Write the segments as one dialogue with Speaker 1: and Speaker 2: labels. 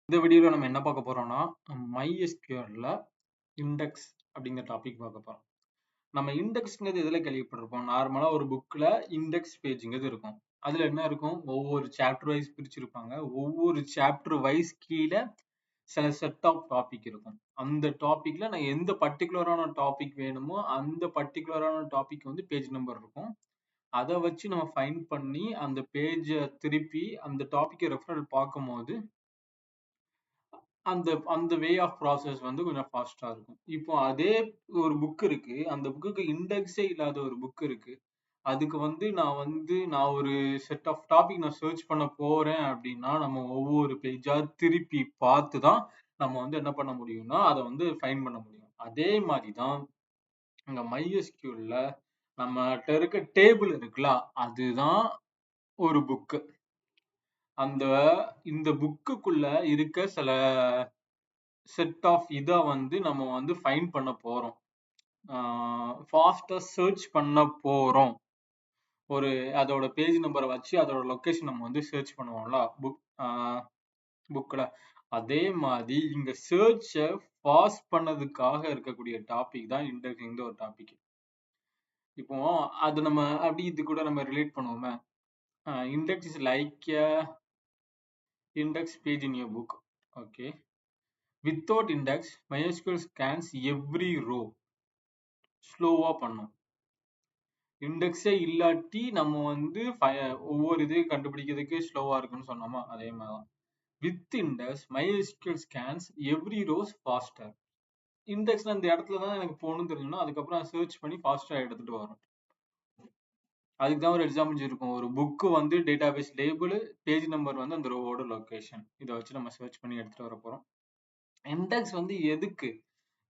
Speaker 1: இந்த வீடியோல நம்ம என்ன பார்க்க போறோம்னா MySQLல இண்டெக்ஸ் அப்படிங்கிற டாபிக் பார்க்க போறோம். நம்ம இண்டெக்ஸ்ங்கிறது எதுல கேள்விப்பட்டிருப்போம்? நார்மலா ஒரு புக்ல இண்டெக்ஸ் பேஜ்ங்கிறது இருக்கும். அதுல என்ன இருக்கும்? ஒவ்வொரு சாப்டர் வைஸ் பிரிச்சிருப்பாங்க. ஒவ்வொரு சாப்டர் வைஸ் கீழே சில செட் ஆஃப் டாபிக் இருக்கும். அந்த டாபிக்ல நான் எந்த பர்டிகுலரான டாபிக் வேணுமோ அந்த பர்டிகுலரான டாபிக் வந்து பேஜ் நம்பர் இருக்கும். அதை வச்சு நம்ம ஃபைண்ட் பண்ணி அந்த பேஜை திருப்பி அந்த டாபிக்கை ரெஃபரல் பார்க்கும்போது அந்த அந்த வே ஆஃப் ப்ராசஸ் வந்து கொஞ்சம் ஃபாஸ்டா இருக்கும். இப்போ அதே ஒரு புக் இருக்கு. அந்த புக்குக்கு இண்டெக்ஸே இல்லாத ஒரு புக் இருக்கு. அதுக்கு வந்து நான் ஒரு செட் ஆஃப் டாபிக் நான் சர்ச் பண்ண போறேன் அப்படின்னா நம்ம ஒவ்வொரு பேஜா திருப்பி பார்த்து தான் நம்ம வந்து என்ன பண்ண முடியும்னா அதை வந்து ஃபைண்ட் பண்ண முடியும். அதே மாதிரி தான் இங்க MySQLல நம்மகிட்ட இருக்க டேபிள் இருக்குல்ல, அதுதான் ஒரு புக்கு. இந்த புக்குக்குள்ள இருக்க சில செட் ஆஃப் இதை வந்து நம்ம வந்து ஃபைண்ட் பண்ண போறோம். ஃபாஸ்டா சர்ச் பண்ண போறோம். ஒரு அதோட பேஜ் நம்பரை வச்சு அதோட லொகேஷன் நம்ம வந்து சர்ச் பண்ணுவோம்ல புக்ல. அதே மாதிரி இங்க சர்ச்சை ஃபாஸ்ட் பண்ணதுக்காக இருக்கக்கூடிய டாபிக் தான் இண்டெக்ஸ்ங்கிற ஒரு டாபிக். இப்போ அது நம்ம அப்படி இது கூட நம்ம ரிலேட் பண்ணுவோமே. Index is like index page in your book. Okay. Without index, MySQL scans every row. ஸ்லோவா பண்ணும். இண்டெக்ஸே இல்லாட்டி நம்ம வந்து ஒவ்வொரு இதையும் கண்டுபிடிக்கிறதுக்கு ஸ்லோவா இருக்குன்னு சொன்னோமா, அதே மாதிரிதான். With index MySQL scans every rows faster. இண்டெக்ஸ்ல அந்த இடத்துல தான் எனக்கு போகணும்னு தெரிஞ்சுன்னா அதுக்கப்புறம் சர்ச் பண்ணி ஃபாஸ்டா எடுத்துட்டு வரும். அதுக்கு தான் ஒரு எக்ஸாம்பிள் இருக்கும். ஒரு புக்கு வந்து டேட்டாபேஸ் லேபிள், பேஜ் நம்பர் வந்து அந்த ரோவோட லொகேஷன். இதை வச்சு நம்ம சர்ச் பண்ணி எடுத்துட்டு வர போறோம். இண்டெக்ஸ் வந்து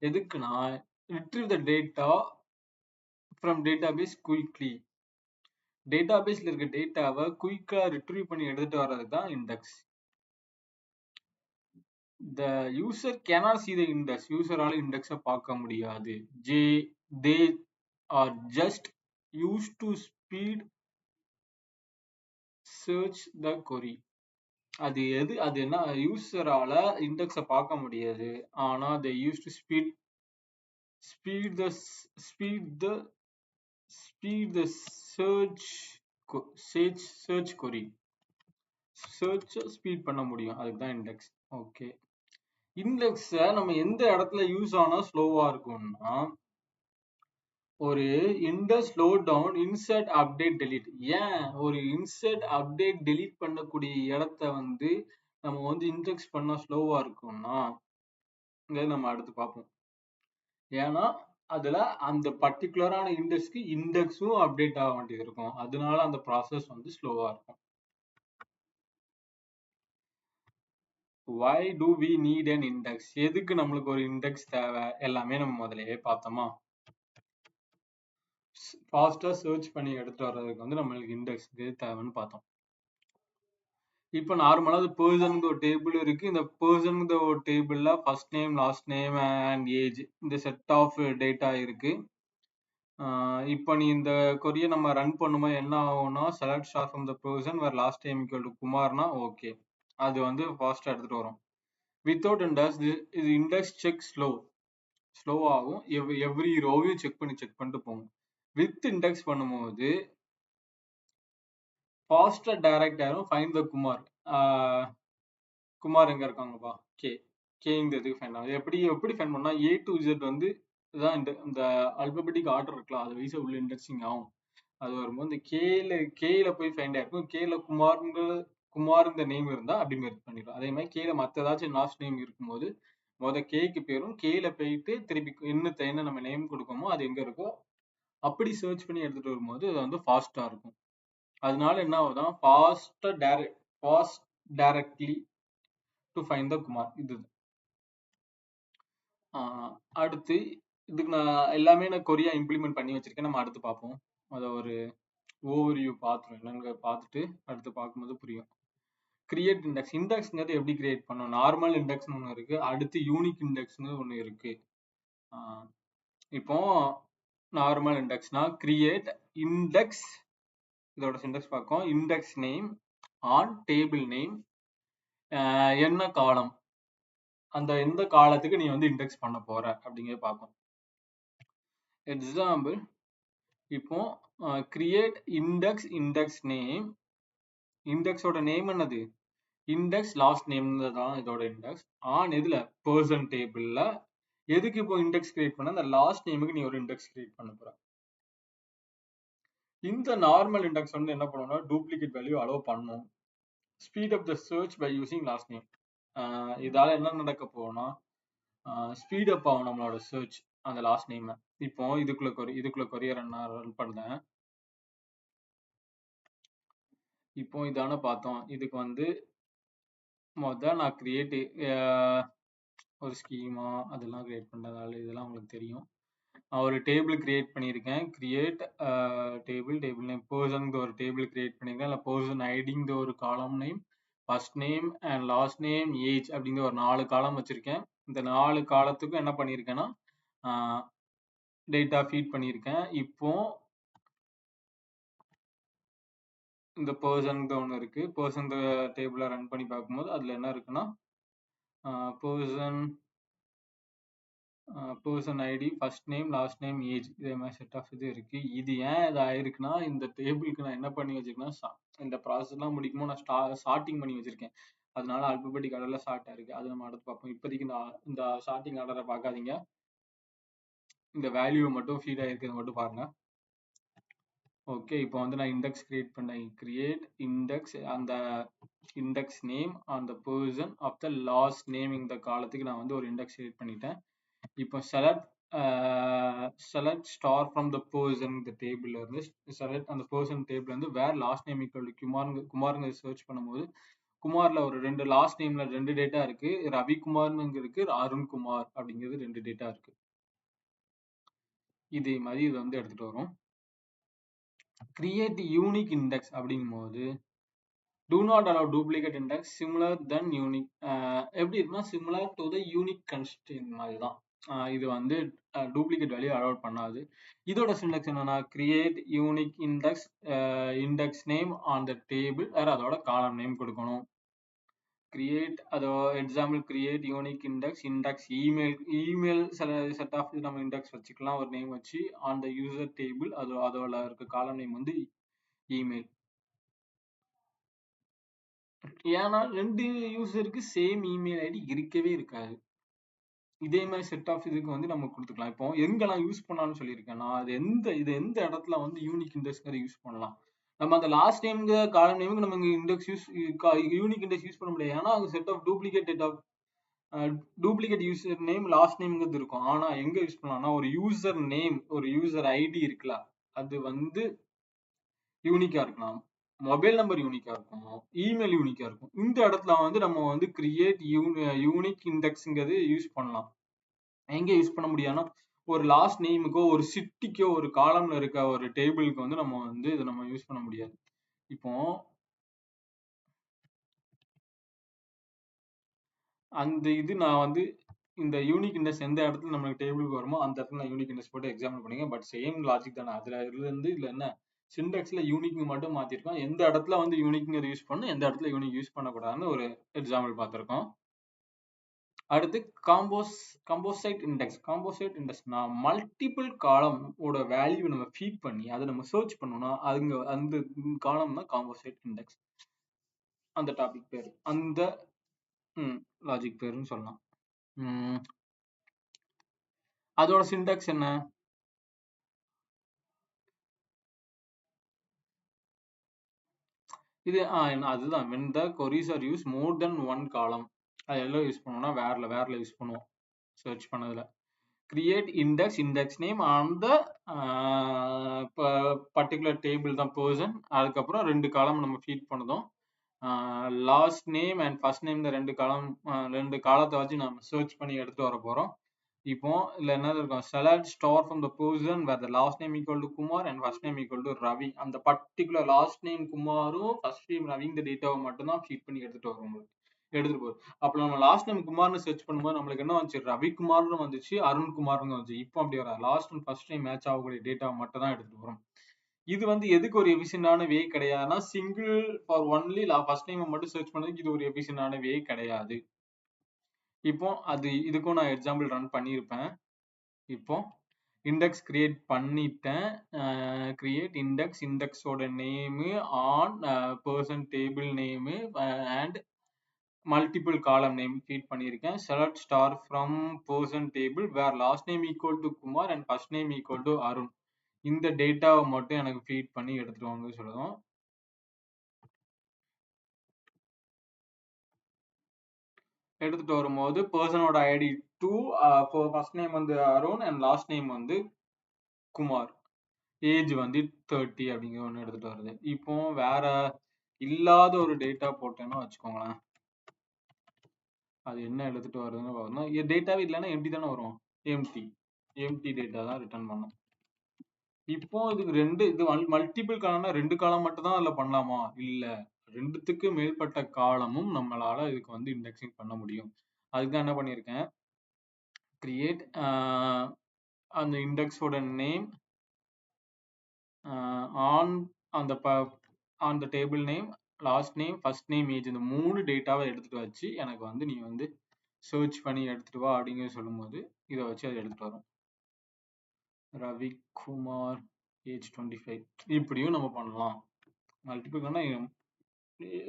Speaker 1: எதுக்குன்னா retrieve the data from database quickly. டேட்டாபேஸ்ல இருக்க டேட்டாவை குயிக்கா ரிட்ரீவ் பண்ணி எடுத்துட்டு வர்றது தான் index. The user cannot see the index. யூசரால இண்டெக்ஸை பார்க்க முடியாது. They are just used to speed search the query. அது என்ன யூசரால இண்டெக்ஸை பார்க்க முடியாது. ஆனா they used to speed the search query. Search speed பண்ண முடியும். அதுக்கு தான் இண்டெக்ஸ். ஓகே. இண்டெக்ஸ நம்ம எந்த இடத்துல யூஸ் ஆனா ஸ்லோவா இருக்கும்னா, ஒரு index slow down insert update delete. ஏன் ஒரு இன்சர்ட் அப்டேட் டெலீட் பண்ணக்கூடிய இடத்த வந்து நம்ம வந்து இண்டெக்ஸ் பண்ணா ஸ்லோவா இருக்கும்னா நம்ம அடுத்து பார்ப்போம். ஏன்னா அதுல அந்த பர்டிகுலரான இண்டெக்ஸ்க்கு இண்டெக்ஸும் அப்டேட் ஆக வேண்டியது இருக்கும். அதனால அந்த ப்ராசஸ் வந்து ஸ்லோவா இருக்கும். Why do we need an index? எதுக்கு நம்மளுக்கு ஒரு இண்டெக்ஸ் தேவை? எல்லாமே நம்ம முதல்லயே பார்த்தோமா. ஃபாஸ்டா சர்ச் பண்ணி எடுத்துட்டு வர்றதுக்கு வந்து நம்மளுக்கு இண்டெக்ஸ் தேவைன்னு பார்த்தோம். இப்போ நார்மலா பர்சனுக்கு ஒரு டேபிள் இருக்கு. இந்த பர்சனுக்கு ஒரு டேபிள்ல first name, last name and age இந்த செட் ஆஃப் டேட்டா இருக்கு. இப்போ நீ இந்த கொரியை நம்ம ரன் பண்ணும்போது என்ன ஆகும்னா, select star from the person where last name equal to குமார்னா ஓகே, அது வந்து ஃபாஸ்டா எடுத்துட்டு வரும். வித்தவுட் இண்டெக்ஸ் இது இண்டெக்ஸ் செக் ஸ்லோ ஆகும். எவ்ரி ரோவையும் செக் பண்ணிட்டு போகும். வித் இண்டெக்ஸ் பண்ணும்போது ஃபாஸ்டா டைரக்ட் ஆயிரும். ஃபைண்ட் த குமார் எங்க இருக்காங்கப்பா, கேங்கிறதுக்கு ஃபைண்ட் ஆகும். எப்படி ஃபைண்ட் பண்ணா, A to Z வந்து இதான் இந்த அல்பபெட்டிக் ஆர்டர் இருக்கலாம், அது வைஸா உள்ள இண்டெக்ஸிங் ஆகும். அது வரும்போது இந்த கேல போய் ஃபைண்ட் ஆயிருக்கும். கேல குமார் இந்த நேம் இருந்தா அப்படி மெர்ஜ் பண்ணிடும். அதே மாதிரி கேல மற்ற ஏதாச்சும் லாஸ்ட் நேம் இருக்கும்போது கேக்கு பேரும் கேல போயிட்டு திருப்பி என்ன நம்ம நேம் கொடுக்கோமோ அது எங்க இருக்கோ அப்படி சர்ச் பண்ணி எடுத்துட்டு வரும்போது அது வந்து ஃபாஸ்டா இருக்கும். அதனால என்ன ஆகுதான், fast directly to find the Kumar. இது அடுத்து இதுக்கு நான் எல்லாமே கொரியா இம்ப்ளிமெண்ட் பண்ணி வச்சிருக்கேன். நம்ம அடுத்து பார்ப்போம். அதை ஒரு ஓவர்வியூ பார்த்துரும். என்னங்க பார்த்துட்டு அடுத்து பார்க்கும்போது புரியும். Create index. இண்டெக்ஸ்ங்கிறது எப்படி கிரியேட் பண்ணோம்? நார்மல் இண்டெக்ஸ்னு ஒன்று இருக்கு. அடுத்து யூனிக் இண்டெக்ஸ்னு ஒன்று இருக்கு. இப்போ நார்மல் இண்டெக்ஸ்னா கிரியேட் இண்டெக்ஸ், இதோட சிண்டெக்ஸ் பார்க்கும். Index name on table name, என்ன காலம் அந்த எந்த காலத்துக்கு நீ வந்து இண்டெக்ஸ் பண்ண போற அப்படிங்கிறத பார்ப்போம். எக்ஸாம்பிள், இப்போ கிரியேட் இண்டெக்ஸ் இண்டெக்ஸ் நேம். இண்டெக்ஸோட நேம் என்னது? இண்டெக்ஸ் லாஸ்ட் நேம் தான் இதோட இண்டெக்ஸ். ஆன் எதுல? பர்சன் டேபிள்ல. எதுக்கு இப்போ இண்டெக்ஸ் கிரியேட் பண்ண? அந்த லாஸ்ட் நேமுக்கு நீ ஒரு இண்டெக்ஸ் கிரியேட் பண்ண போற. இந்த நார்மல் இண்டெக்ஸ் வந்து என்ன பண்ணணும்னா டூப்ளிகேட் வேல்யூ அலோவ் பண்ணும். Speed up the search by using last name. இதால என்ன நடக்க போகும்னா ஸ்பீட் அப் ஆகும் நம்மளோட சர்ச் அந்த லாஸ்ட் நேம். இப்போ இதுக்குள்ள கொரியர் நான் ரன் பண்ணேன். இப்போ இதான பார்த்தோம். இதுக்கு வந்து நான் கிரியேட் ஒரு ஸ்கீமா அதெல்லாம் கிரியேட் பண்றதால இதெல்லாம் உங்களுக்கு தெரியும். ஒரு டேபிள் கிரியேட் பண்ணியிருக்கேன். கிரியேட் டேபிள் நேம் பர்சன் ஒரு டேபிள் கிரியேட் பண்ணியிருக்கேன். இல்லை பர்சன் ஐடிங்கிற ஒரு காலம் name, first name and last name, age அப்படிங்கிற ஒரு 4 காலம் வச்சிருக்கேன். இந்த 4 காலத்துக்கும் என்ன பண்ணியிருக்கேன்னா டேட்டா ஃபீட் பண்ணியிருக்கேன். இப்போ இந்த பர்சன் ஒன்று இருக்கு. பர்சன் டேபிளை ரன் பண்ணி பார்க்கும்போது அதுல என்ன இருக்குன்னா person ID, first name, last name, age, இதே மாதிரி செட் ஆஃப் இது இருக்கு. இது ஏன் இது ஆயிருக்குன்னா இந்த டேபிளுக்கு நான் என்ன பண்ணி வச்சிருக்கேன்னா இந்த ப்ராசஸ் எல்லாம் முடிக்கும்போது நான் ஷார்ட்டிங் பண்ணி வச்சிருக்கேன். அதனால ஆல்பபெட்டிக் ஆர்டர்ல ஷார்ட் ஆயிருக்கு. அது நம்ம அடுத்து பார்ப்போம். இப்போதைக்கு இந்த ஷார்ட்டிங் ஆர்டரை பார்க்காதீங்க. இந்த வேல்யூ மட்டும் ஃபீட் ஆயிருக்கிறது மட்டும் பாருங்க. ஓகே, இப்போ வந்து நான் இண்டெக்ஸ் கிரியேட் பண்ணேன். கிரியேட் இண்டெக்ஸ், அந்த இண்டெக்ஸ் நேம் அந்த person of the last name இந்த காலத்துக்கு நான் வந்து ஒரு இண்டெக்ஸ் கிரியேட் பண்ணிட்டேன். இப்போ select star from the person இந்த டேபிள்ல இருந்து செலக்ட் அந்த பர்சன் டேபிள் வந்து where last name equal to குமாருங்க சர்ச் பண்ணும்போது குமார்ல ஒரு 2 லாஸ்ட் நேம்ல 2 டேட்டா இருக்கு. ரவிக்குமார்னு இருக்கு, அருண்குமார் அப்படிங்கிறது 2 டேட்டா இருக்கு. இதே மாதிரி இது வந்து எடுத்துட்டு வரும். கிரியேட் யூனிக் இண்டெக்ஸ் அப்படிங்கும் போது do not allow duplicate index similar than unique. எப்படி இருக்குன்னா similar to the unique constraint மாதிரி தான். இது வந்து டூப்ளிகேட் வேல்யூ அலோவ் பண்ணாது. இதோட சின்டெக்ஸ் என்னன்னா create unique index index name on the table, அதோட காலம் நேம் கொடுக்கணும். கிரியேட் அதோ example create unique index email set of நம்ம இண்டெக்ஸ் வச்சுக்கலாம் ஒரு நேம் வச்சு ஆன் த யூசர் டேபிள். அதோட இருக்க காலம் நேம் வந்து இமெயில். ஏன்னா 2 யூசருக்கு சேம் இமெயில் ஐடி இருக்கவே இருக்காது. இதே மாதிரி செட் ஆஃப் இதுக்கு வந்து நம்ம கொடுத்துக்கலாம். இப்போ எங்கெல்லாம் யூஸ் பண்ணலாம்னு சொல்லியிருக்கேன்னா இது எந்த இடத்துல வந்து யூனிக் இண்டெக்ஸ் யூஸ் பண்ணலாம். நம்ம அந்த லாஸ்ட் நேம்ங்க காலம் நேமுக்கு நம்ம இண்டெக்ஸ் யூனிக் இண்டெக்ஸ் யூஸ் பண்ண முடியாது. ஏன்னா அது set of duplicate user name last நேம்ங்கிறது இருக்கும். ஆனா எங்க யூஸ் பண்ணலாம்னா ஒரு யூசர் நேம் ஒரு யூசர் ஐடி இருக்குல்ல, அது வந்து யூனிக்கா இருக்கலாம், மொபைல் நம்பர் யூனிக்கா இருக்கும், இமெயில் யூனிக்கா இருக்கும். இந்த இடத்துல வந்து நம்ம வந்து கிரியேட் யூனிக் இண்டெக்ஸ்ங்கிறது யூஸ் பண்ணலாம். எங்க யூஸ் பண்ண முடியாதுன்னா ஒரு லாஸ்ட் நேமுக்கோ ஒரு சிட்டிக்கோ ஒரு காலம்ல இருக்க ஒரு டேபிளுக்கு வந்து நம்ம வந்து இதை நம்ம யூஸ் பண்ண முடியாது. இப்போ அந்த இது நான் வந்து இந்த யூனிக் இண்டெக்ஸ் எந்த இடத்துல நம்மளுக்கு டேபிளுக்கு வருமோ அந்த இடத்துல நான் யூனிக் இண்டெக்ஸ் போட்டு எக்ஸாம்பிள் பண்ணிங்க. பட் சேம் லாஜிக் தானே. அதுல இருந்து இதுல என்ன சிண்டெக்ஸ்ல யூனிக் மட்டும் மாத்திருக்கோம். எந்த இடத்துல வந்து யூனிக்ங்கிறது யூஸ் பண்ணணும், எந்த இடத்துல யூனிக் யூஸ் பண்ணக்கூடாதுன்னு ஒரு எக்ஸாம்பிள் பார்த்திருக்கோம். அடுத்து காம்போசைட் இண்டெக்ஸ்னா மல்டிபிள் காலம் ஓட வேல்யூ நம்ம ஃபீட் பண்ணி அதை நம்ம சர்ச் பண்ணோம்னா அதுங்க அந்த காலம் தான் காம்போசைட் இண்டெக்ஸ். அந்த டாபிக் பேர் அந்த லாஜிக் பேருன்னு சொல்லலாம். அதோட சிண்டெக்ஸ் என்ன? இது அதுதான் when the queries are used more than one column. அது எல்லாம் யூஸ் பண்ணுவோம்னா வேர்ல யூஸ் பண்ணுவோம் சர்ச் பண்ணதுல. Create index name on the particular table தான் பர்சன். அதுக்கப்புறம் 2 காலம் நம்ம ஃபீட் பண்ணதும் last name and first name, இந்த 2 காலத்தை வச்சு நம்ம சர்ச் பண்ணி எடுத்து வர போறோம். இப்போ இதுல என்ன இருக்கும், select star from the person where the last name equal to Kumar and first name equal to Ravi. அந்த பர்டிகுலர் லாஸ்ட் நேம் குமாரும் ஃபர்ஸ்ட் நேம் ரவி இந்த டேட்டாவை மட்டும் தான் ஃபீட் பண்ணி எடுத்துட்டு போகுது. அப்ப நம்ம லாஸ்ட் நேம் குமார்னு சர்ச் பண்ணும்போது நம்மளுக்கு என்ன வந்துச்சு, ரவிக்குமார்னு வந்துச்சு, அருண்குமார்னு வந்துச்சு. இப்போ அப்படி வர last and first name match ஆகக்கூடிய டேட்டாவை மட்டும் தான் எடுத்துட்டு போறோம். இது வந்து எதுக்கு ஒரு எஃபிஷியன்டான வே கிடையாதுன்னா single for only first name மட்டும் சர்ச் பண்ணதுக்கு இது ஒரு எஃபிஷியன்டான வே கிடையாது. இப்போ இதுக்கும் நான் எக்ஸாம்பிள் ரன் பண்ணியிருப்பேன். இப்போ இண்டெக்ஸ் கிரியேட் பண்ணிட்டேன். கிரியேட் இண்டெக்ஸ், இண்டெக்ஸோட name on person table name and multiple column name feed பண்ணியிருக்கேன். Select star from person table where last name equal to Kumar and first name equal to Arun. இந்த டேட்டாவை மட்டும் எனக்கு feet பண்ணி எடுத்துட்டு வாங்க சொல்லுவோம். எடுத்துட்டு வரும்போது பர்சனோட ஐடி 2, ஃபர்ஸ்ட் நேம் வந்து அருண் அண்ட் லாஸ்ட் நேம் வந்து குமார், ஏஜ் வந்து 30 அப்படிங்கிற ஒன்று எடுத்துட்டு வருது. இப்போ வேற இல்லாத ஒரு டேட்டா போட்டேன்னா வச்சுக்கோங்களேன், அது என்ன எடுத்துட்டு வருதுன்னு பார்க்கணும். டேட்டாவே இல்லைன்னா எம்டி தானே வரும், எம்டி டேட்டா தான் ரிட்டர்ன் பண்ணும். இப்போ இதுக்கு இது மல்டிபிள் காலம்னா 2 காலம் மட்டும் தான் அதுல பண்ணலாமா? இல்ல, 2த்துக்கு மேற்பட்ட காலமும் நம்மளால இதுக்கு வந்து இண்டெக்ஸிங் பண்ண முடியும். அதுக்கு என்ன பண்ணியிருக்கேன், கிரியேட் அந்த இண்டெக்ஸோட நேம் ஆன் அந்த table name, last name, first name, age, இந்த 3 டேட்டாவை எடுத்துட்டு வச்சு எனக்கு வந்து நீ வந்து சர்ச் பண்ணி எடுத்துட்டு வா அப்படிங்கிற சொல்லும்போது இதை வச்சு அதை எடுத்துட்டு வரும். ரவிக்குமார், ஏஜ் 25, இப்படியும் நம்ம பண்ணலாம். மல்டிபிள்னா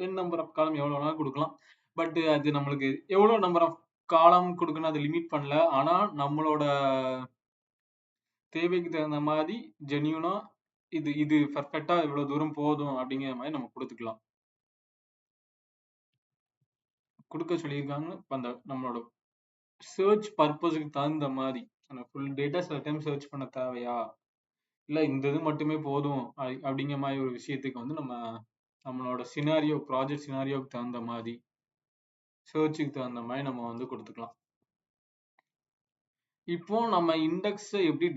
Speaker 1: என் நம்பர் ஆஃப் காலம் எவ்வளோ வேணாலும் கொடுக்கலாம். பட் அது நம்மளுக்கு எவ்வளோ நம்பர் ஆஃப் காலம் கொடுக்கணும் அது லிமிட் பண்ணல. ஆனா நம்மளோட தேவைக்கு தகுந்த மாதிரி ஜென்யூனா இது பர்ஃபெக்டா இவ்வளவு தூரம் போதும் அப்படிங்கிற மாதிரி நம்ம கொடுத்துக்கலாம். கொடுக்க சொல்லியிருக்காங்க. அந்த நம்மளோட சர்ச் பர்பஸுக்கு தகுந்த மாதிரி அந்த ஃபுல் டேட்டா சில டைம் சர்ச் பண்ண தேவையா, இல்ல இந்த இது மட்டுமே போதும் அப்படிங்கிற மாதிரி ஒரு விஷயத்துக்கு வந்து நம்மளோட சினாரியோ, ப்ராஜெக்ட் சினாரியோக்கு தகுந்த மாதிரி, சர்ச்சுக்கு தகுந்த மாதிரி நம்ம வந்து கொடுத்துக்கலாம். இப்போ நம்ம இண்டெக்ஸை எப்படி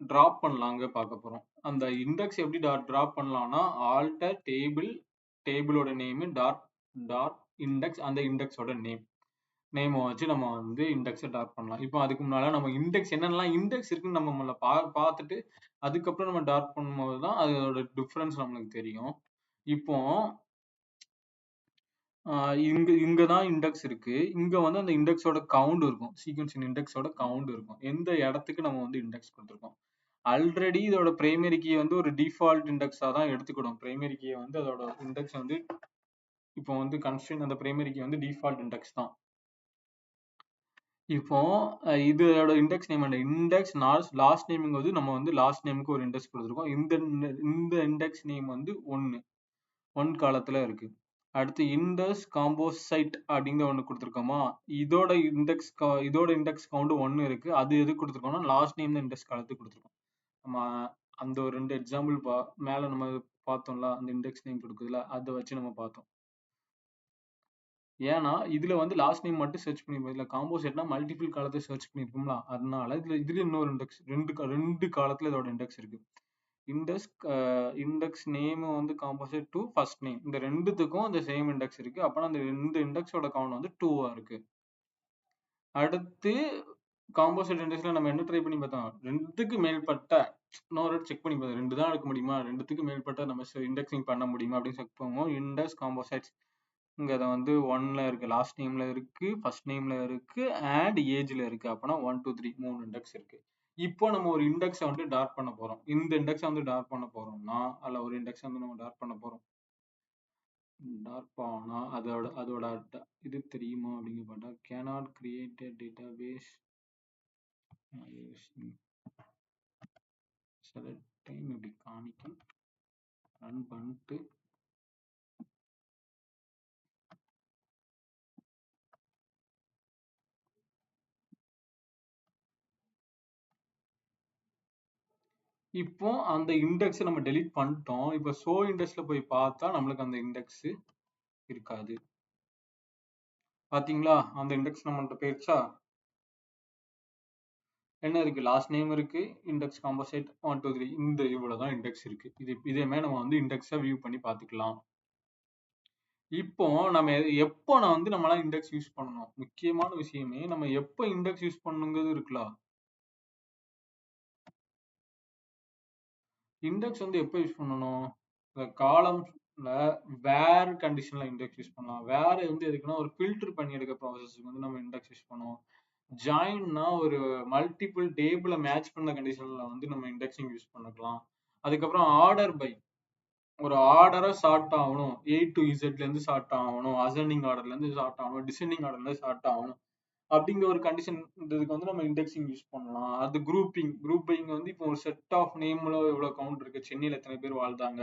Speaker 1: டிராப் பண்ணலாங்க பார்க்க போறோம். அந்த இண்டெக்ஸ் எப்படி டிராப் பண்ணலாம்னா, ஆல்டர் டேபிளோட நேம் டாட் இண்டெக்ஸ், அந்த இண்டெக்ஸோட நேம் வச்சு நம்ம வந்து இண்டெக்ஸை டாட் பண்ணலாம். இப்போ அதுக்கு முன்னால நம்ம இண்டெக்ஸ் என்னென்னலாம் இண்டெக்ஸ் இருக்குன்னு நம்ம முதல்ல பார்த்துட்டு அதுக்கப்புறம் நம்ம டாட் பண்ணும்போது தான் அதோட டிஃபரன்ஸ் நம்மளுக்கு தெரியும். இப்போ இங்கதான் இண்டெக்ஸ் இருக்கு. இங்க வந்து அந்த இண்டெக்ஸோட கவுண்ட் இருக்கும், சீக்வன்ஸ் இண்டெக்ஸோட கவுண்ட் இருக்கும், எந்த இடத்துக்கு நம்ம வந்து இண்டெக்ஸ் கொடுத்துருக்கோம். ஆல்ரெடி இதோட பிரைமரி கீ வந்து ஒரு டிஃபால்ட் இண்டெக்ஸா தான் எடுத்துக்கிடும். பிரைமரி கீயை வந்து அதோட இண்டெக்ஸ் வந்து இப்போ வந்து கன்ஸ்ட்ரெயின் அந்த பிரைமரி கீ வந்து டிஃபால்ட் இண்டெக்ஸ் தான். இப்போ இதோட இண்டெக்ஸ் நேம் அந்த இண்டெக்ஸ் லாஸ்ட் நேமிங் வந்து நம்ம வந்து லாஸ்ட் நேமுக்கு ஒரு இண்டெக்ஸ் கொடுத்துருக்கோம். இந்த இண்டெக்ஸ் நேம் வந்து 1 காலத்துல இருக்கு. அடுத்து இண்டெக்ஸ் காம்போசைட் அப்படிங்கிற ஒன்று கொடுத்துருக்கோமா, இதோட இண்டெக்ஸ் கவுண்ட் 1 இருக்கு. அது எது கொடுத்துருக்கோம்னா லாஸ்ட் நேம் இண்டெக்ஸ் காலத்துக்கு கொடுத்துருக்கோம். நம்ம அந்த ஒரு 2 எக்ஸாம்பிள் மேல நம்ம பார்த்தோம்ல, அந்த இண்டெக்ஸ் நேம் கொடுக்குதுல, அதை வச்சு நம்ம பார்த்தோம். ஏன்னா இதுல வந்து லாஸ்ட் நேம் மட்டும் சர்ச் பண்ணிருப்போம், இதுல காம்போசைட்னா மல்டிபிள் காலத்தை சர்ச் பண்ணிருப்போம்ல, அதனால இதுல இன்னொரு இண்டெக்ஸ் ரெண்டு காலத்துல இதோட இண்டெக்ஸ் இருக்கு. இண்டெக்ஸ் நேம் வந்து காம்போசைட் டு ஃபர்ஸ்ட் நேம், இந்த ரெண்டுத்துக்கும் அந்த சேம் இண்டெக்ஸ் இருக்கு. அப்பனா அந்த ரெண்டு இண்டெக்ஸோட கவுண்ட் வந்து 2 இருக்கு. அடுத்து காம்போசைட் இண்டெக்ஸ்ல நம்ம என்ன ட்ரை பண்ணி பார்த்தோம், 2க்கு மேற்பட்ட இன்னொரு செக் பண்ணி பார்த்தோம், 2 தான் எடுக்க முடியுமா, 2க்கு மேற்பட்ட நம்ம இண்டெக்ஸிங் பண்ண முடியுமா அப்படின்னு செக் பண்ணுவோம். இண்டெக்ஸ் காம்போசைட்ஸ் இங்க அதை வந்து 1ல இருக்கு, லாஸ்ட் நேம்ல இருக்கு, ஃபர்ஸ்ட் நேம்ல இருக்கு அண்ட் ஏஜ்ல இருக்கு. அப்பனா 1 2 3 3 இண்டெக்ஸ் இருக்கு. இப்போ நம்ம ஒரு இண்டெக்ஸை வந்து டாட் பண்ண போறோம். இந்த இண்டெக்ஸை வந்து டாட் பண்ண போறோம்னா அதுல ஒரு இண்டெக்ஸ் வந்து நம்ம டாட் பண்ண போறோம். டாட் பண்ணா அதோட இது தெரியுமா அப்படிங்க பார்த்தா, cannot create a database சில டைம் இப்படி காமிக்கும். ரன் பண்ணிட்டு இப்போ அந்த இண்டெக்ஸ் நம்ம டெலீட் பண்ணிட்டோம். இப்போ ஷோ இண்டெக்ஸ்ல போய் பார்த்தா நம்மளுக்கு அந்த இண்டெக்ஸ் இருக்காது. பாத்தீங்களா, அந்த இண்டெக்ஸ் நம்மள்ட்ட போயிடுச்சா. என்ன இருக்கு, லாஸ்ட் நேம் இருக்கு, இண்டெக்ஸ் காம்போசைட் 1 2 3, இந்த இவ்வளவுதான் இண்டெக்ஸ் இருக்கு. இதே மாதிரி நம்ம வந்து இண்டெக்ஸை வியூ பண்ணி பார்த்துக்கலாம். இப்போ நம்ம எப்போ நான் வந்து நம்மளால இண்டெக்ஸ் யூஸ் பண்ணணும், முக்கியமான விஷயமே நம்ம எப்போ இண்டெக்ஸ் யூஸ் பண்ணுங்கிறது இருக்கலாம். இண்டெக்ஸ் வந்து எப்போ யூஸ் பண்ணணும், காலம் வேர் கண்டிஷன்ல இண்டெக்ஸ் யூஸ் பண்ணலாம். வேர் வந்து எதுக்குன்னா ஒரு ஃபில்டர் பண்ணி எடுக்க ப்ராசஸ்க்கு வந்து நம்ம இண்டெக்ஸ் யூஸ் பண்ணுவோம். ஜாயின்னா ஒரு மல்டிபிள் டேபிள மேட்ச் பண்ண கண்டிஷன்ல வந்து நம்ம இண்டெக்ஸிங் யூஸ் பண்ணிக்கலாம். அதுக்கப்புறம் ஆர்டர் பை ஒரு ஆர்டரை ஷார்ட் ஆகணும், ஏ டு இசட்ல இருந்து ஷார்ட் ஆகணும், அசெண்டிங் ஆர்டர்ல இருந்து ஷார்ட் ஆகணும், டிசெண்டிங் ஆர்டர்ல இருந்து ஷார்ட் ஆகணும் அப்படிங்கிற ஒரு கண்டிஷன் இதுக்கு வந்து நம்ம இண்டெக்ஸிங் யூஸ் பண்ணலாம். அது குரூப்பிங் வந்து இப்போ ஒரு செட் ஆஃப் நேம்ல எவ்வளவு கவுண்ட் இருக்கு, சென்னையில எத்தனை பேர் வாழ்ந்தாங்க,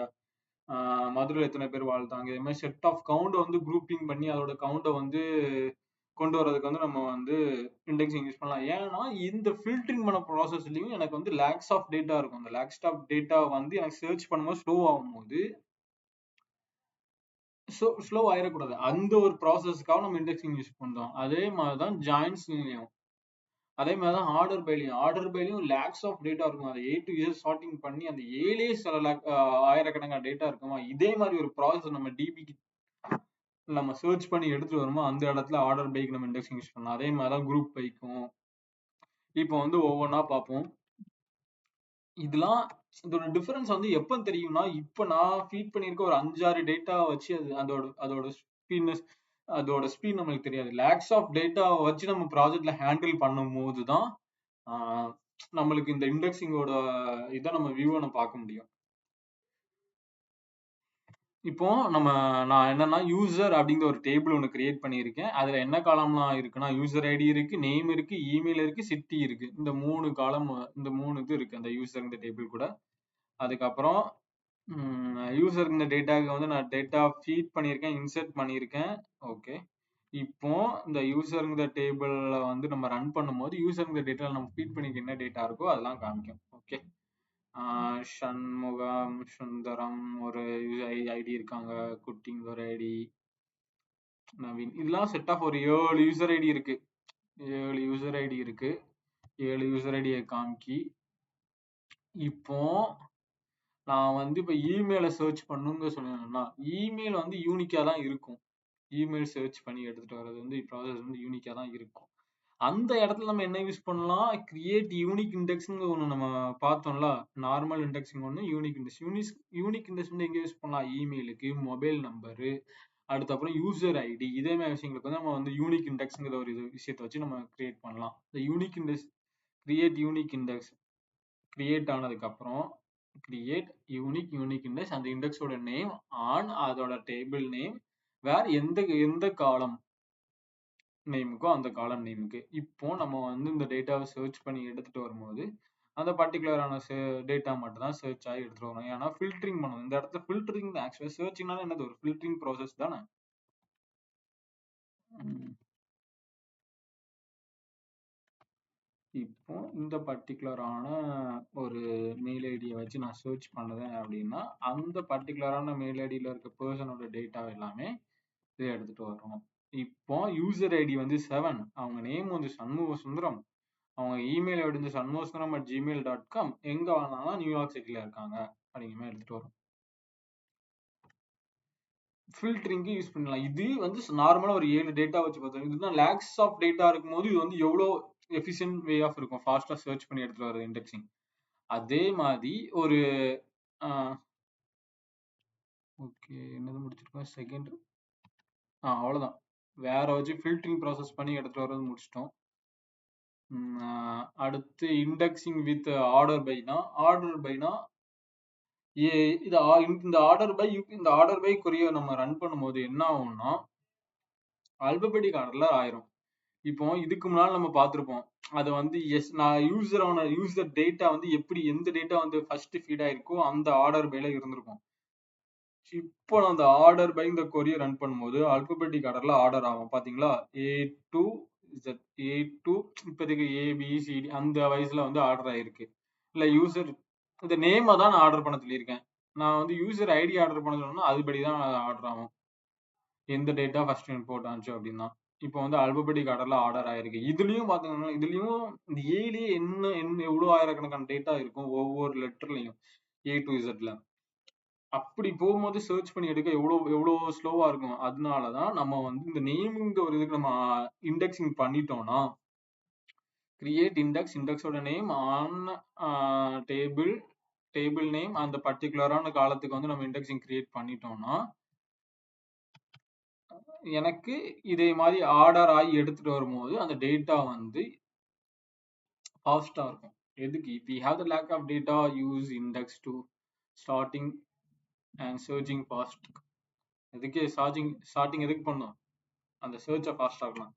Speaker 1: மதுரையில் எத்தனை பேர் வாழ்ந்தாங்க, இது மாதிரி செட் ஆஃப் கவுண்டை வந்து குரூப்பிங் பண்ணி அதோட கவுண்டை வந்து கொண்டு வரதுக்கு வந்து நம்ம வந்து இண்டெக்ஸிங் யூஸ் பண்ணலாம். ஏன்னா இந்த ஃபில்டரிங் பண்ண ப்ராசஸ்லயும் எனக்கு வந்து லேக்ஸ் ஆஃப் டேட்டா இருக்கும். அந்த லேக்ஸ் ஆஃப் டேட்டா வந்து எனக்கு சர்ச் பண்ணும்போது ஸ்லோ ஆகும்போது ஸ்லோ ஆயிடக்கூடாது. அந்த ஒரு ப்ராசஸ்க்காக நம்ம இண்டெக்ஸிங் யூஸ் பண்றோம். அதே மாதிரிதான் ஜாயின்ஸ்லயும் அதே மாதிரிதான் ஆர்டர் பைலையும் லேக்ஸ் ஆஃப் டேட்டா இருக்கும். அதை ஏ டு இசட் சார்ட்டிங் பண்ணி அந்த ஏலேயே சில ஆயிரக்கணக்கான டேட்டா இருக்குமா, இதே மாதிரி ஒரு ப்ராசஸ் நம்ம டிபிக்கு நம்ம சர்ச் பண்ணி எடுத்துட்டு வருமோ அந்த இடத்துல ஆர்டர் பைக்கு நம்ம இண்டெக்ஸிங் யூஸ் பண்ணலாம். அதே மாதிரிதான் குரூப் பைக்கும். இப்போ வந்து ஒவ்வொன்றா பார்ப்போம். இதோட டிஃபரன்ஸ் வந்து எப்ப தெரியும்னா, இப்ப நான் ஃபீட் பண்ணியிருக்க ஒரு 5-6 டேட்டா வச்சு அதோட ஸ்பீட் நம்மளுக்கு தெரியாது. லேக்ஸ் ஆஃப் டேட்டா வச்சு நம்ம ப்ராஜெக்ட்ல ஹேண்டில் பண்ணும் போதுதான் நம்மளுக்கு இந்த இண்டெக்ஸிங்கோட இதை நம்ம வியூவை நம்ம பார்க்க முடியும். இப்போ நான் என்னன்னா யூசர் அப்படிங்கிற ஒரு டேபிள் ஒன்று கிரியேட் பண்ணியிருக்கேன். அதுல என்ன காலம்லாம் இருக்குன்னா, யூசர் ஐடி இருக்கு, நேம் இருக்கு, இமெயில் இருக்கு, சிட்டி இருக்கு. இந்த 3 காலம், இந்த 3 இது இருக்கு அந்த யூசர் இந்த டேபிள் கூட. அதுக்கப்புறம் யூசர் இந்த டேட்டாக்கு வந்து நான் டேட்டா ஃபீட் பண்ணியிருக்கேன், இன்சர்ட் பண்ணியிருக்கேன். ஓகே, இப்போ இந்த யூசருங்கிற டேபிள்ல வந்து நம்ம ரன் பண்ணும்போது யூசருங்கிற டேட்டால நம்ம ஃபீட் பண்ணிக்க என்ன டேட்டா இருக்கோ அதெல்லாம் காமிக்கும். ஓகே, சண்முகம், சுந்தரம் ஒரு ஐடி இருக்காங்க, குட்டிங்க ஒரு ஐடி, நவீன், இதெல்லாம் செட் ஆஃப் ஒரு 7 யூசர் ஐடி இருக்கு. 7 யூசர் ஐடி இருக்கு. 7 யூசர் ஐடியை காமிக்கி. இப்போ நான் வந்து இப்போ இமெயிலை சர்ச் பண்ணுங்க சொன்னேன்னா, இமெயில் வந்து யூனிக்கா தான் இருக்கும். இமெயில் சர்ச் பண்ணி எடுத்துட்டு வர்றது வந்து ப்ராசஸ் வந்து யூனிக்கா தான் இருக்கும். அந்த இடத்துல நம்ம என்ன யூஸ் பண்ணலாம், கிரியேட் யூனிக் இண்டெக்ஸ்னு ஒன்று நம்ம பார்த்தோம்ல. நார்மல் இண்டெக்ஸிங் ஒன்று, யூனிக் இண்டெக்ஸ். யூனிக் இண்டெக்ஸ் வந்து எங்க யூஸ் பண்ணலாம், இமெயிலுக்கு, மொபைல் நம்பரு, அடுத்தப்புறம் யூசர் ஐடி, இதே மாதிரி விஷயங்களுக்கு வந்து நம்ம வந்து யூனிக் இண்டெக்ஸ்ங்கிற ஒரு விஷயத்தை வச்சு நம்ம கிரியேட் பண்ணலாம். இந்த unique index create unique index create ஆனதுக்கு அப்புறம் கிரியேட் யூனிக் இண்டெக்ஸ், அந்த இண்டெக்ஸோட நேம் ஆன் அதோட டேபிள் நேம் வேற எந்த காலம் நேமுக்கோ அந்த காலம் நேமுக்கு. இப்போ நம்ம வந்து இந்த டேட்டாவை சர்ச் பண்ணி எடுத்துட்டு வரும்போது அந்த பர்டிகுலரான டேட்டா மட்டும் தான் சர்ச் ஆகி எடுத்துட்டு வரும். ஏன்னா ஃபில்டரிங் பண்ணணும். இந்த இடத்துல ஃபில்டரிங் ஆக்சுவலா சர்ச்சிங்னால என்னது, ஒரு ஃபில்டரிங் ப்ராசஸ் தானே. இப்போ இந்த பர்டிகுலரான ஒரு மெயில் ஐடியை வச்சு நான் சர்ச் பண்ணுறேன் அப்படின்னா அந்த பர்டிகுலரான மெயில் ஐடியில் இருக்க பர்சனோட டேட்டா எல்லாமே இதை எடுத்துட்டு வரும். இப்போ யூசர் ஐடி வந்து 7, அவங்க நேம் வந்து சண்முக சுந்தரம், அவங்க இமெயில் ஐடி வந்து sanmosuந்தரம்@gmail.com, எங்க வாழ்ந்தாங்கன்னா நியூயார்க் சிட்டில இருக்காங்க அப்படிங்கிற மாதிரி எடுத்துட்டு வரும். ஃபில்டரிங்க்கு யூஸ் பண்ணலாம். இது வந்து நார்மலா ஒரு 7 டேட்டா வச்சு பார்த்தோம். இதுதான் லேக்ஸ் ஆஃப் டேட்டா இருக்கும்போது இது வந்து எவ்வளோ எஃபிஷியன்ட் வே ஆஃப் இருக்கும், ஃபாஸ்டா சர்ச் பண்ணி எடுத்துட்டு வர இண்டெக்ஸிங். அதே மாதிரி ஒரு ஓகே, என்னது முடிச்சிருக்கோம், செகண்ட் அவ்வளோதான். வேற வச்சு ஃபில்டரிங் ப்ராசஸ் பண்ணி எடுத்துட்டு வரது முடிச்சிட்டோம். அடுத்து இண்டெக்ஸிங் வித் ஆர்டர் பைனா இந்த ஆர்டர் பை கொரிய நம்ம ரன் பண்ணும்போது என்ன ஆகும்னா அல்பபெட்டிக் ஆர்டர்ல ஆயிரும். இப்போ இதுக்கு முன்னாடி நம்ம பார்த்திருப்போம், அது வந்து நான் யூசர் டேட்டா வந்து எப்படி எந்த டேட்டா வந்து ஃபர்ஸ்ட் ஃபீட் ஆயிருக்கோ அந்த ஆர்டர் பைல இருந்திருக்கும். இப்போ அந்த ஆர்டர் பை இந்த கொரிய ரன் பண்ணும்போது அல்பபெட்டிக் ஆர்டர்ல ஆர்டர் ஆகும். பாத்தீங்களா, A to இப்போதைக்கு ABCD அந்த வயசுல வந்து ஆர்டர் ஆயிருக்கு. இல்ல யூசர் இந்த நேமை தான் நான் ஆர்டர் பண்ண சொல்லியிருக்கேன். நான் வந்து யூசர் ஐடி ஆர்டர் பண்ண சொன்னா அதுபடிதான் ஆர்டர் ஆகும், எந்த டேட்டா ஃபர்ஸ்ட் இம்போர்ட் ஆச்சு அப்படின்னா. இப்போ வந்து அல்பபெட்டிக் ஆர்டர்ல ஆர்டர் ஆயிருக்கு. இதுலயும் பாத்தீங்கன்னா இதுலயும் இந்த ஏலயே என்ன எவ்வளவு ஆயிரக்கணக்கான டேட்டா இருக்கும் ஒவ்வொரு லெட்டர்லயும் A to Zல. அப்படி போகும்போது சர்ச் பண்ணி எடுக்க எவ்வளவு ஸ்லோவா இருக்கும். அதனாலதான் நம்ம வந்து இந்த நேம்ங்கிற ஒரு இதுக்கு நம்ம இண்டெக்ஸிங் பண்ணிட்டோம்னா கிரியேட் இண்டெக்ஸோட name on table table name அந்த பர்டிகுலரான காலத்துக்கு வந்து நம்ம இண்டெக்ஸிங் கிரியேட் பண்ணிட்டோம்னா எனக்கு இதே மாதிரி ஆர்டர் ஆகி எடுத்துட்டு வரும்போது அந்த டேட்டா வந்து ஃபாஸ்டா இருக்கும். எதுக்கு if we have the lack of data use index to starting and searching fast. எதுக்கு ஸ்டார்டிங் எதுக்கு பண்ணும் அந்த சர்ச்சை ஃபாஸ்ட் ஆகலாம்.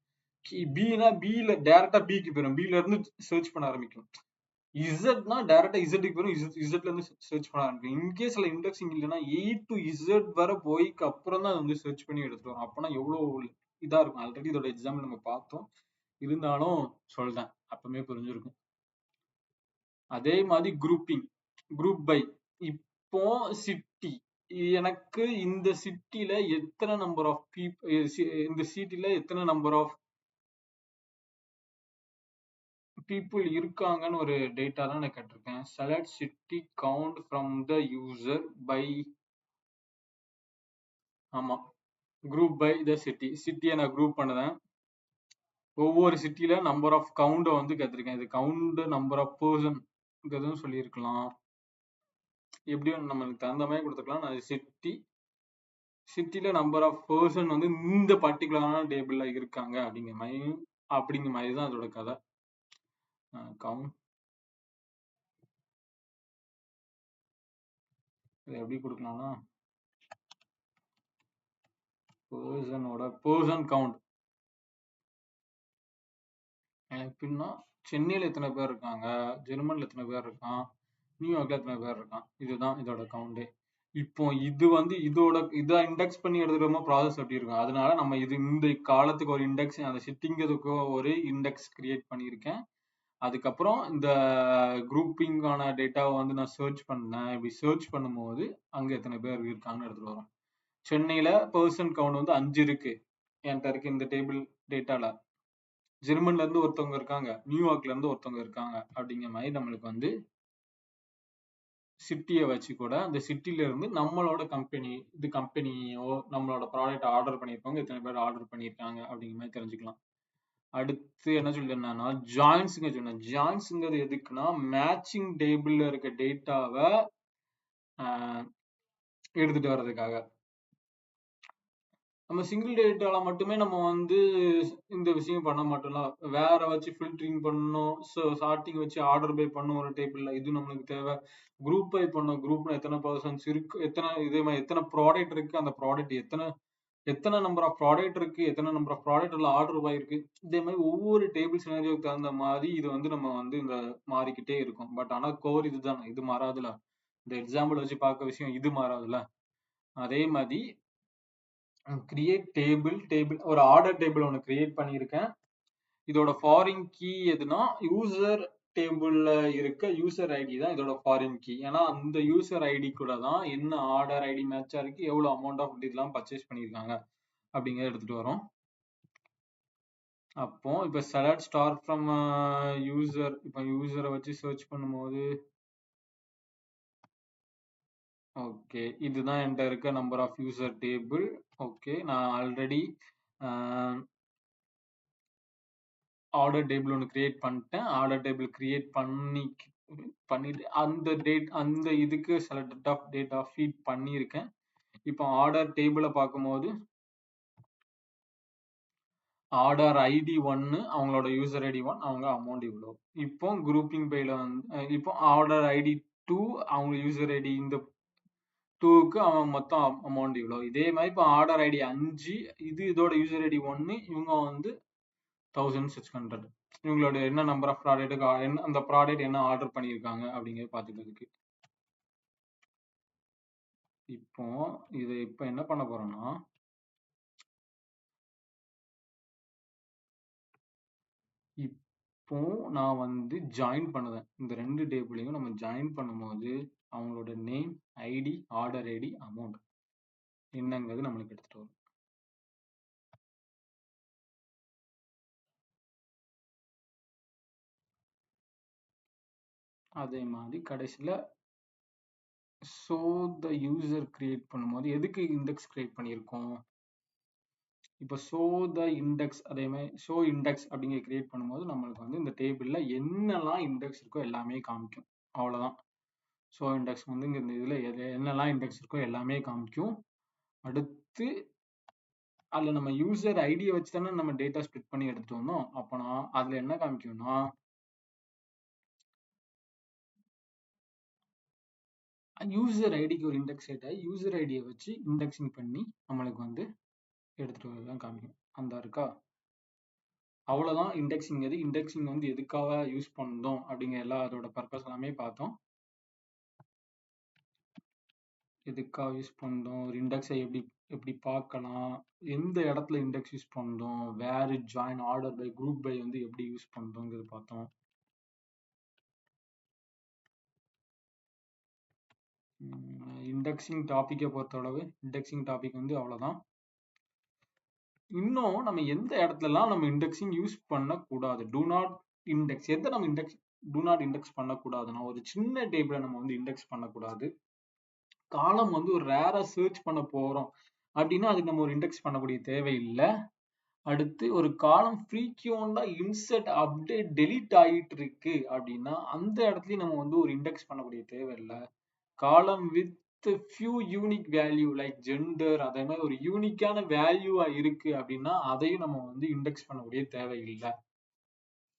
Speaker 1: பினா பில டைரக்டா பிக்கு போயிடும், பில இருந்து சர்ச் பண்ண ஆரம்பிக்கும். இசட்னா டைரக்டா இசட்டுக்கு போயிடும், இசட்ல இருந்து சர்ச் பண்ண ஆரம்பிக்கும். இன்கேஸ்ல இண்டெக்ஸிங் இல்லைன்னா ஏ டு இசட் வர போய்க்கு அப்புறம் தான் வந்து சர்ச் பண்ணி எடுத்துட்டு வரும். அப்பனா எவ்வளவு இதா இருக்கும். ஆல்ரெடி இதோட எக்ஸாம்பிள் நம்ம பார்த்தோம், இருந்தாலும் சொல்றேன், அப்பவுமே புரிஞ்சிருக்கும். அதே மாதிரி குரூப் பை. இப்போ சிட்டி, எனக்கு இந்த சிட்டில எத்தனை நம்பர் ஆஃப் இந்த சிட்டில எத்தனை நம்பர் ஆஃப் பீப்புள் இருக்காங்கன்னு ஒரு டேட்டா தான் நான் கேட்டிருக்கேன். Select city count from the user by, ஆமா, குரூப் பை த சிட்டியை நான் குரூப் பண்ணுறேன். ஒவ்வொரு சிட்டில நம்பர் ஆஃப் கவுண்டை வந்து கேட்டிருக்கேன். இது கவுண்ட் நம்பர் ஆஃப் பர்சன் சொல்லியிருக்கலாம், எப்படியும் நம்மளுக்கு தகுந்த மாதிரி கொடுத்துக்கலாம். நான் சிட்டில நம்பர் ஆஃப் பர்சன் வந்து இந்த பர்டிகுலரான டேபிள்ல இருக்காங்க அப்படிங்கிற மாதிரி தான் அதோட கதை. கவுண்ட் இதை எப்படி கொடுக்கலாம்னா பர்சன் கவுண்ட். எப்படின்னா சென்னையில எத்தனை பேர் இருக்காங்க, ஜெர்மன்ல எத்தனை பேர் இருக்கான், நியூயார்க்ல எத்தனை பேர் இருக்கான், இதுதான் இதோட கவுண்டே. இப்போ இது வந்து இதை இண்டெக்ஸ் பண்ணி எடுத்துட்டோமா ப்ராசஸ் எப்படி இருக்கும். அதனால நம்ம இந்த காலத்துக்கு ஒரு இண்டெக்ஸ், அந்த சிட்டிங்கிறதுக்கு ஒரு இண்டெக்ஸ் கிரியேட் பண்ணியிருக்கேன். அதுக்கப்புறம் இந்த குரூப்பிங்கான டேட்டாவை வந்து நான் சர்ச் பண்ணேன். இப்படி சர்ச் பண்ணும்போது அங்க எத்தனை பேர் இருக்காங்கன்னு எடுத்துட்டு வரும். சென்னையில பர்சன் கவுண்ட் வந்து 5 இருக்கு என்கிட்ட இருக்கு இந்த டேபிள் டேட்டால. ஜெர்மன்ல இருந்து ஒருத்தவங்க இருக்காங்க, நியூயார்க்ல இருந்து ஒருத்தவங்க இருக்காங்க, அப்படிங்கிற மாதிரி நம்மளுக்கு வந்து சிட்டியை வச்சு கூட அந்த சிட்டில இருந்து நம்மளோட கம்பெனியோ நம்மளோட ப்ராடக்ட் ஆர்டர் பண்ணியிருப்பாங்க, எத்தனை பேர் ஆர்டர் பண்ணியிருக்காங்க அப்படிங்கிற மாதிரி தெரிஞ்சுக்கலாம். அடுத்து என்ன சொல்லியிருந்தேன்னா ஜாயின்ஸுங்க சொன்னேன். ஜாயின்ஸுங்கிறது எதுக்குன்னா மேட்சிங் டேபிள்ல இருக்க டேட்டாவை எடுத்துட்டு வர்றதுக்காக. நம்ம சிங்கிள் டேட்டால மட்டுமே நம்ம வந்து இந்த விஷயம் பண்ண மாட்டோம்ல, வேற வச்சு ஃபில்டரிங் பண்ணணும், சார்ட்டிங் வச்சு ஆர்டர் பை பண்ணும் ஒரு டேபிள்ல. இது நம்மளுக்கு தேவை. குரூப் பை பண்ணும், குரூப்ல எத்தனை பர்சன்ஸ் இருக்கு, இதே மாதிரி எத்தனை ப்ராடக்ட் இருக்கு, அந்த ப்ராடக்ட் எத்தனை நம்பர் ஆஃப் ப்ராடக்ட் இருக்கு, எத்தனை நம்பர் ஆஃப் ப்ராடக்ட்ல ஆர்டர் ஆயிருக்கு. இதே மாதிரி ஒவ்வொரு டேபிள் சினாரியோக்கு தகுந்த மாதிரி இது வந்து நம்ம வந்து இந்த மாறிக்கிட்டே இருக்கும். பட் ஆனா கோர் இதுதான், இது மாறாதுல. இந்த எக்ஸாம்பிள் வச்சு பார்க்க விஷயம் இது மாறாதுல. அதே மாதிரி கிரியேட் டேபிள் ஒரு ஆர்டர் டேபிள் ஒன்று கிரியேட் பண்ணியிருக்கேன். இதோட ஃபாரின் கீ எதுனா யூசர் டேபிள்ல இருக்க யூசர் ஐடி தான் இதோட ஃபாரின் கீ. ஏன்னா அந்த யூசர் ஐடி கூட தான் என்ன ஆர்டர் ஐடி மேட்சா இருக்கு, எவ்வளவு அமௌண்ட் ஆஃப் இதெல்லாம் பர்ச்சேஸ் பண்ணியிருக்காங்க அப்படிங்கிறத எடுத்துட்டு வரோம். அப்போ இப்போ செலக்ட் ஸ்டார் ஃப்ரம் யூசர், இப்போ யூசரை வச்சு சர்ச் பண்ணும்போது ஓகே, இதுதான் என்கிட்ட இருக்க number of user table. Okay, நான் ஆல்ரெடி ஆர்டர் டேபிள் ஒன்று கிரியேட் பண்ணிட்டேன். ஆர்டர் டேபிள் கிரியேட் பண்ணிட்டு அந்த இதுக்கு செலக்ட் ஆஃப் டேட்டா ஃபீட் பண்ணியிருக்கேன். இப்போ ஆர்டர் டேபிளை பார்க்கும்போது ஆர்டர் ஐடி 1, அவங்களோட யூசர் ஐடி 1, அவங்க அமௌண்ட் இவ்வளோ. இப்போ குரூப்பிங் பைல வந்து இப்போ ஆர்டர் ஐடி 2, அவங்க யூசர் ஐடி இந்த 2க்கு அவன் மொத்தம் அமௌண்ட் இவ்வளோ. இதே மாதிரி இப்போ ஆர்டர் ஐடி 5, இதோட யூசர் ஐடி 1, இவங்க வந்து 1600. இவங்களோட என்ன நம்பர் ஆஃப் ப்ராடக்ட்டுக்கு அந்த ப்ராடக்ட் என்ன ஆர்டர் பண்ணியிருக்காங்க அப்படிங்கிறத பார்த்துக்கிறதுக்கு. இப்போ என்ன பண்ண போறோம்னா இப்போ நான் வந்து ஜாயின் பண்ணுவேன். இந்த 2 டேபிளையும் நம்ம ஜாயின் பண்ணும்போது அவங்களோட name, ID, order ID, amount என்னங்கிறது நம்மளுக்கு எடுத்துட்டு வரும். அதே மாதிரி கடைசியில ஷோ த யூசர் கிரியேட் பண்ணும்போது எதுக்கு இண்டெக்ஸ் கிரியேட் பண்ணியிருக்கோம், இப்போ ஷோ த இண்டெக்ஸ், அதே மாதிரி ஷோ இண்டெக்ஸ் அப்படிங்கிற கிரியேட் பண்ணும்போது நம்மளுக்கு வந்து இந்த டேபிள்ல என்னெல்லாம் இண்டெக்ஸ் இருக்கோ எல்லாமே காமிக்கும். அவ்வளவுதான். ஸோ இண்டெக்ஸ் வந்து இங்க இந்த இதுல என்னெல்லாம் இண்டெக்ஸ் இருக்கோ எல்லாமே காமிக்கும். அடுத்து அதுல நம்ம யூசர் ஐடியை வச்சு தானே நம்ம டேட்டா ஸ்ப்ளிட் பண்ணி எடுத்துட்டு வந்தோம். அப்பனா அதுல என்ன காமிக்கும்னா யூசர் ஐடிக்கு ஒரு இண்டெக்ஸ் டேட்டா யூசர் ஐடியை வச்சு இண்டெக்ஸிங் பண்ணி நம்மளுக்கு வந்து எடுத்துட்டு வரதான் காமிக்கும். அந்த இருக்கா, அவ்வளவுதான் இண்டெக்ஸிங். இண்டெக்ஸிங் வந்து எதுக்காக யூஸ் பண்ணோம் அப்படிங்கிற எல்லா அதோட பர்பஸ் எல்லாமே பார்த்தோம். எதுக்காக யூஸ் பண்ணோம், ஒரு இண்டெக்ஸை எப்படி எப்படி பார்க்கலாம், எந்த இடத்துல இண்டெக்ஸ் யூஸ் பண்ணோம், where it join, order by, group by வந்து எப்படி யூஸ் பண்ணோங்கிறது பார்த்தோம். இண்டெக்ஸிங் டாபிக்கை பொறுத்தளவு இண்டெக்ஸிங் டாபிக் வந்து அவ்வளவுதான். இன்னும் நம்ம எந்த இடத்துலலாம் நம்ம இண்டெக்ஸிங் யூஸ் பண்ணக்கூடாது, டூ நாட் இண்டெக்ஸ், எதை நம்ம இண்டெக்ஸ் டூ நாட் இண்டெக்ஸ் பண்ணக்கூடாதுன்னா, ஒரு சின்ன டேபிளை நம்ம வந்து இண்டெக்ஸ் பண்ணக்கூடாது. காலம் வந்து ஒரு ரேரா சர்ச் பண்ண போறோம் அப்படின்னா அதுக்கு நம்ம ஒரு இண்டெக்ஸ் பண்ணக்கூடிய தேவையில்லை. அடுத்து ஒரு காலம் ஃப்ரீக்வெண்டா இன்சர்ட் அப்டேட் டெலீட் ஆகிட்டு இருக்கு அப்படின்னா அந்த இடத்துலயும் நம்ம வந்து ஒரு இண்டெக்ஸ் பண்ணக்கூடிய தேவையில்லை. காலம் with few unique value like gender, அதே மாதிரி ஒரு யூனிக்கான வேல்யூவா இருக்கு அப்படின்னா அதையும் நம்ம வந்து இண்டெக்ஸ் பண்ணக்கூடிய தேவையில்லை.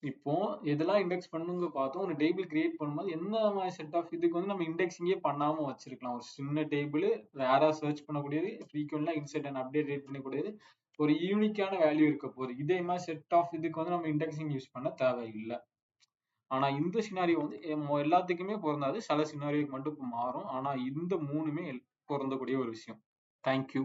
Speaker 1: இப்போ எதெல்லாம் இண்டெக்ஸ் பண்ணுங்க பார்த்தோம். ஒரு டேபிள் கிரியேட் பண்ணும்போது என்ன மாதிரி செட் ஆஃப் இதுக்கு வந்து நம்ம இண்டெக்ஸிங்கே பண்ணாம வச்சிருக்கலாம். ஒரு சின்ன டேபிள் ரேரா சர்ச் பண்ணக்கூடியது, ஃப்ரீக்வெண்டா இன்சர்ட் அண்ட் அப்டேட் ரேட் பண்ணக்கூடியது, ஒரு யூனிக்கான வேல்யூ இருக்க போகுது. இதே மாதிரி செட் ஆஃப் இதுக்கு வந்து நம்ம இண்டெக்ஸிங் யூஸ் பண்ண தேவையில்லை. ஆனா இந்த சினாரியோ வந்து எல்லாத்துக்குமே பொருந்தாது, சில சினாரியோக்கு மட்டும் மாறும். ஆனா இந்த மூணுமே பொருந்தக்கூடிய ஒரு விஷயம். தேங்க்யூ.